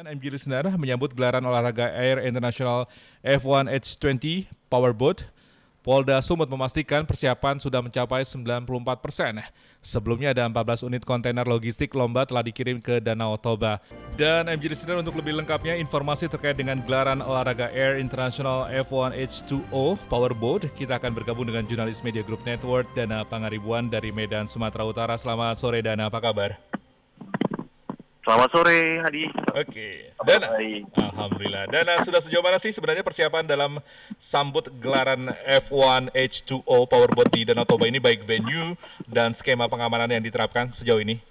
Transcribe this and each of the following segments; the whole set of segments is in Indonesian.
MG Listener menyambut gelaran olahraga Air International F1 H20 Powerboat. Polda Sumut memastikan persiapan sudah mencapai 94%. Sebelumnya ada 14 unit kontainer logistik lomba telah dikirim ke Danau Toba. Dan MG Listener untuk lebih lengkapnya informasi terkait dengan gelaran olahraga Air International F1 H2O Powerboat, kita akan bergabung dengan jurnalis Media Group Network Dana Pangaribuan dari Medan, Sumatera Utara. Selamat sore Dana, apa kabar? Selamat sore, Hadi. Oke, Dana, alhamdulillah. Dana, sudah sejauh mana sih sebenarnya persiapan dalam sambut gelaran F1 H2O Powerboat di Danau Toba ini, baik venue dan skema pengamanan yang diterapkan sejauh ini?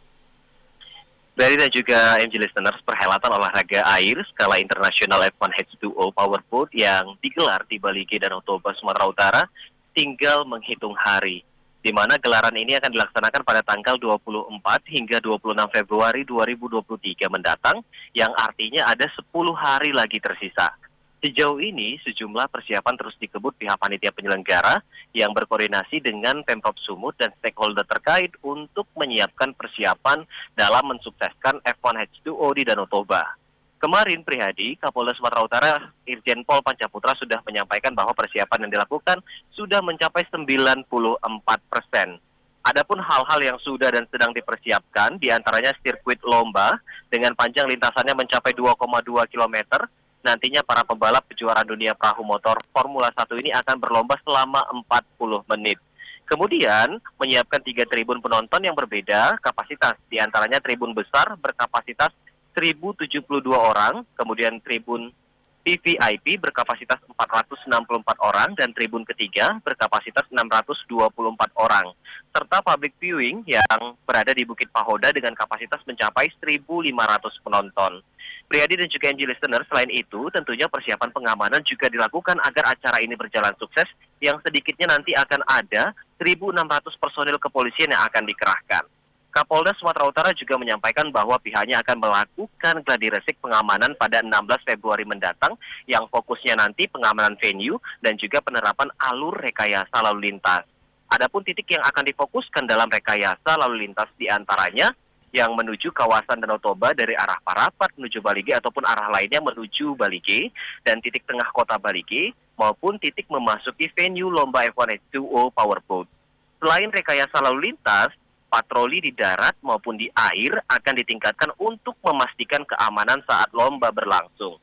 Dari dan juga MG Listeners, perhelatan olahraga air skala internasional F1 H2O Powerboat yang digelar di Bali G Danau Toba, Sumatera Utara, tinggal menghitung hari, di mana gelaran ini akan dilaksanakan pada tanggal 24 hingga 26 Februari 2023 mendatang, yang artinya ada 10 hari lagi tersisa. Sejauh ini, sejumlah persiapan terus dikebut pihak panitia penyelenggara yang berkoordinasi dengan Pemprov Sumut dan stakeholder terkait untuk menyiapkan persiapan dalam mensukseskan F1 H2O di Danau Toba. Kemarin, Prihadi, Kapolda Sumatera Utara, Irjen Pol Pancaputra sudah menyampaikan bahwa persiapan yang dilakukan sudah mencapai 94%. Adapun hal-hal yang sudah dan sedang dipersiapkan, diantaranya sirkuit lomba dengan panjang lintasannya mencapai 2,2 km. Nantinya para pembalap kejuaraan dunia perahu motor Formula 1 ini akan berlomba selama 40 menit. Kemudian, menyiapkan 3 tribun penonton yang berbeda kapasitas, diantaranya tribun besar berkapasitas 1.072 orang, kemudian tribun VVIP berkapasitas 464 orang, dan tribun ketiga berkapasitas 624 orang, serta public viewing yang berada di Bukit Pahoda dengan kapasitas mencapai 1.500 penonton. Priyadi dan juga MG Listener, selain itu tentunya persiapan pengamanan juga dilakukan agar acara ini berjalan sukses, yang sedikitnya nanti akan ada 1.600 personil kepolisian yang akan dikerahkan. Kapolda Sumatera Utara juga menyampaikan bahwa pihaknya akan melakukan gladi resik pengamanan pada 16 Februari mendatang, yang fokusnya nanti pengamanan venue dan juga penerapan alur rekayasa lalu lintas. Adapun titik yang akan difokuskan dalam rekayasa lalu lintas diantaranya yang menuju kawasan Danau Toba dari arah Parapat menuju Bali G ataupun arah lainnya menuju Bali G, dan titik tengah kota Bali G, maupun titik memasuki venue lomba F1 H2O Powerboat. Selain rekayasa lalu lintas, patroli di darat maupun di air akan ditingkatkan untuk memastikan keamanan saat lomba berlangsung.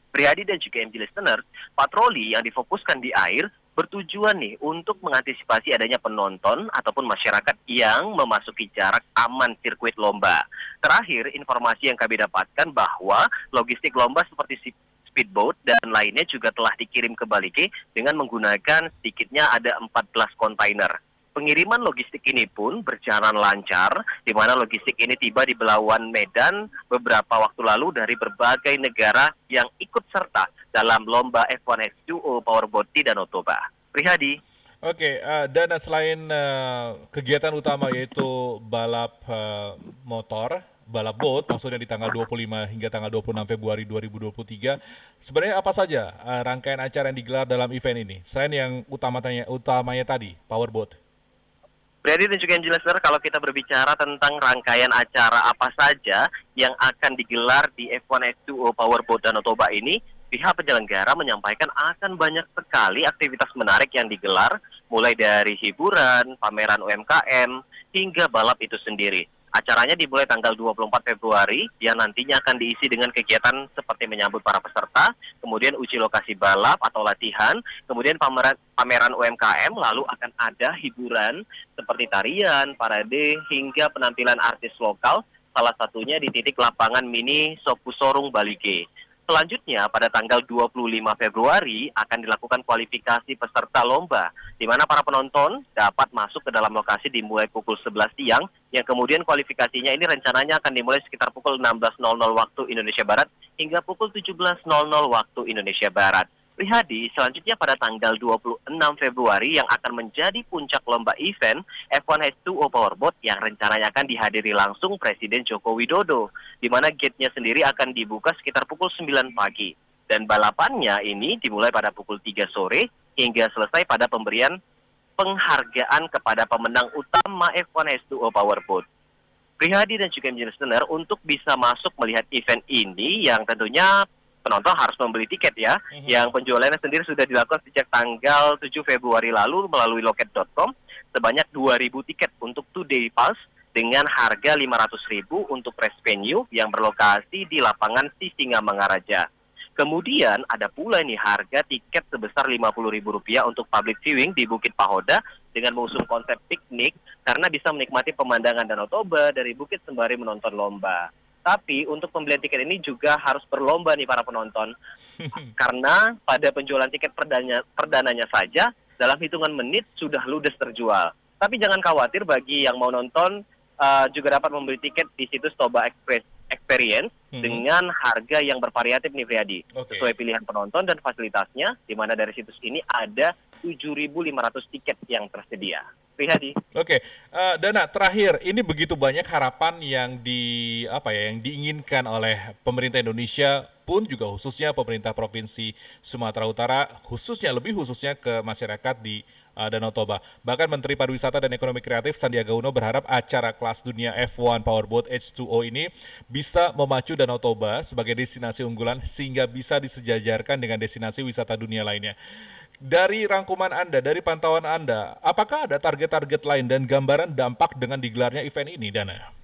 Priyadi dan juga MG Listeners, patroli yang difokuskan di air bertujuan nih untuk mengantisipasi adanya penonton ataupun masyarakat yang memasuki jarak aman sirkuit lomba. Terakhir, informasi yang kami dapatkan bahwa logistik lomba seperti speedboat dan lainnya juga telah dikirim ke Bali G dengan menggunakan sedikitnya ada 14 kontainer. Pengiriman logistik ini pun berjalan lancar, di mana logistik ini tiba di Belawan, Medan beberapa waktu lalu dari berbagai negara yang ikut serta dalam lomba F1 H2O Powerboat di Danau Toba. Prihadi. Oke, Dana, selain kegiatan utama yaitu balap motor, balap boat, maksudnya di tanggal 25 hingga tanggal 26 Februari 2023, sebenarnya apa saja rangkaian acara yang digelar dalam event ini, selain yang utamanya tadi, Powerboat? Priyadi dan juga MG Listener, kalau kita berbicara tentang rangkaian acara apa saja yang akan digelar di F1 H2O Powerboat Danau Toba ini, pihak penyelenggara menyampaikan akan banyak sekali aktivitas menarik yang digelar, mulai dari hiburan, pameran UMKM, hingga balap itu sendiri. Acaranya dimulai tanggal 24 Februari, yang nantinya akan diisi dengan kegiatan seperti menyambut para peserta, kemudian uji lokasi balap atau latihan, kemudian pameran UMKM, lalu akan ada hiburan seperti tarian, parade, hingga penampilan artis lokal, salah satunya di titik lapangan mini Sopu Sorung Bali G. Selanjutnya, pada tanggal 25 Februari akan dilakukan kualifikasi peserta lomba, di mana para penonton dapat masuk ke dalam lokasi dimulai pukul 11 siang, yang kemudian kualifikasinya ini rencananya akan dimulai sekitar pukul 16.00 waktu Indonesia Barat hingga pukul 17.00 waktu Indonesia Barat. Prihadi, selanjutnya pada tanggal 26 Februari yang akan menjadi puncak lomba event F1 H2O Powerboat yang rencananya akan dihadiri langsung Presiden Joko Widodo, di mana gate-nya sendiri akan dibuka sekitar pukul 9 pagi. Dan balapannya ini dimulai pada pukul 3 sore hingga selesai pada pemberian penghargaan kepada pemenang utama F1 H2O Powerboat. Prihadi dan juga listener untuk bisa masuk melihat event ini yang tentunya penonton harus membeli tiket ya. Yang penjualannya sendiri sudah dilakukan sejak tanggal 7 Februari lalu melalui loket.com sebanyak 2.000 tiket untuk 2-day pass dengan harga 500.000 untuk race venue yang berlokasi di lapangan Sisingamangaraja. Kemudian ada pula nih harga tiket sebesar Rp50.000 untuk public viewing di Bukit Pahoda dengan mengusung konsep piknik karena bisa menikmati pemandangan Danau Toba dari bukit sembari menonton lomba. Tapi untuk pembelian tiket ini juga harus berlomba nih para penonton karena pada penjualan tiket perdananya saja dalam hitungan menit sudah ludes terjual. Tapi jangan khawatir bagi yang mau nonton juga dapat membeli tiket di situs Toba Experience dengan harga yang bervariatif nih Priyadi. Sesuai pilihan penonton dan fasilitasnya, di mana dari situs ini ada 7.500 tiket yang tersedia. Priyadi. Dana, terakhir, ini begitu banyak harapan yang yang diinginkan oleh pemerintah Indonesia pun juga khususnya pemerintah Provinsi Sumatera Utara, lebih khususnya ke masyarakat di Danau Toba. Bahkan Menteri Pariwisata dan Ekonomi Kreatif Sandiaga Uno berharap acara kelas dunia F1 Powerboat H2O ini bisa memacu Danau Toba sebagai destinasi unggulan sehingga bisa disejajarkan dengan destinasi wisata dunia lainnya. Dari rangkuman Anda, dari pantauan Anda, apakah ada target-target lain dan gambaran dampak dengan digelarnya event ini, Dana?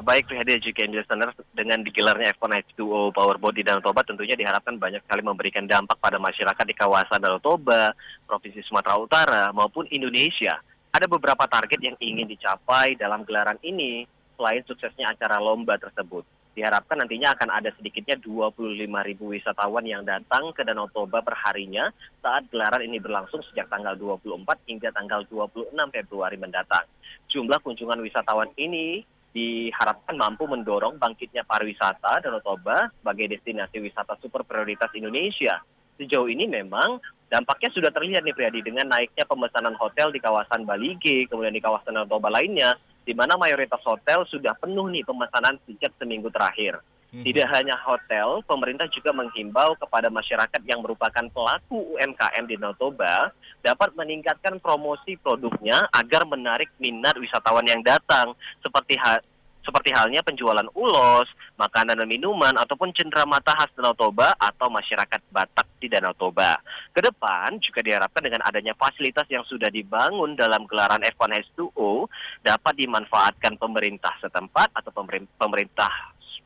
Baik Prihadi dan juga listener, dengan digelarnya F1 H2O Powerboat di Danau Toba tentunya diharapkan banyak sekali memberikan dampak pada masyarakat di kawasan Danau Toba, Provinsi Sumatera Utara maupun Indonesia. Ada beberapa target yang ingin dicapai dalam gelaran ini selain suksesnya acara lomba tersebut. Diharapkan nantinya akan ada sedikitnya 25.000 wisatawan yang datang ke Danau Toba perharinya saat gelaran ini berlangsung sejak tanggal 24 hingga tanggal 26 Februari mendatang. Jumlah kunjungan wisatawan ini diharapkan mampu mendorong bangkitnya pariwisata Danau Toba sebagai destinasi wisata super prioritas Indonesia. Sejauh ini memang dampaknya sudah terlihat nih Priyadi dengan naiknya pemesanan hotel di kawasan Balige, kemudian di kawasan Danau Toba lainnya, di mana mayoritas hotel sudah penuh nih pemesanan sejak seminggu terakhir. Tidak hanya hotel, pemerintah juga menghimbau kepada masyarakat yang merupakan pelaku UMKM di Danau Toba dapat meningkatkan promosi produknya agar menarik minat wisatawan yang datang, seperti halnya penjualan ulos, makanan dan minuman, ataupun cenderamata khas Danau Toba atau masyarakat Batak di Danau Toba. Kedepan juga diharapkan dengan adanya fasilitas yang sudah dibangun dalam gelaran F1 H2O dapat dimanfaatkan pemerintah setempat atau pemerintah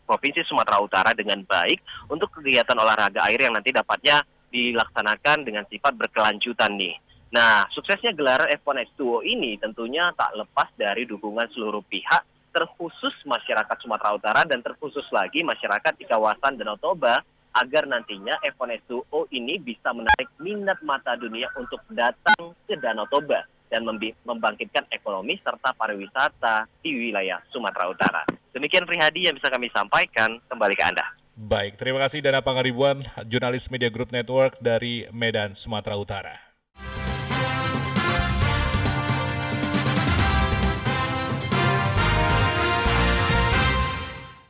Provinsi Sumatera Utara dengan baik untuk kegiatan olahraga air yang nanti dapatnya dilaksanakan dengan sifat berkelanjutan nih. Nah, suksesnya gelaran F1 H2O ini tentunya tak lepas dari dukungan seluruh pihak, terkhusus masyarakat Sumatera Utara dan terkhusus lagi masyarakat di kawasan Danau Toba agar nantinya F1 H2O ini bisa menarik minat mata dunia untuk datang ke Danau Toba dan membangkitkan ekonomi serta pariwisata di wilayah Sumatera Utara. Demikian Prihadi yang bisa kami sampaikan, kembali ke Anda. Baik, terima kasih Dana Pangaribuan, jurnalis Media Group Network dari Medan, Sumatera Utara.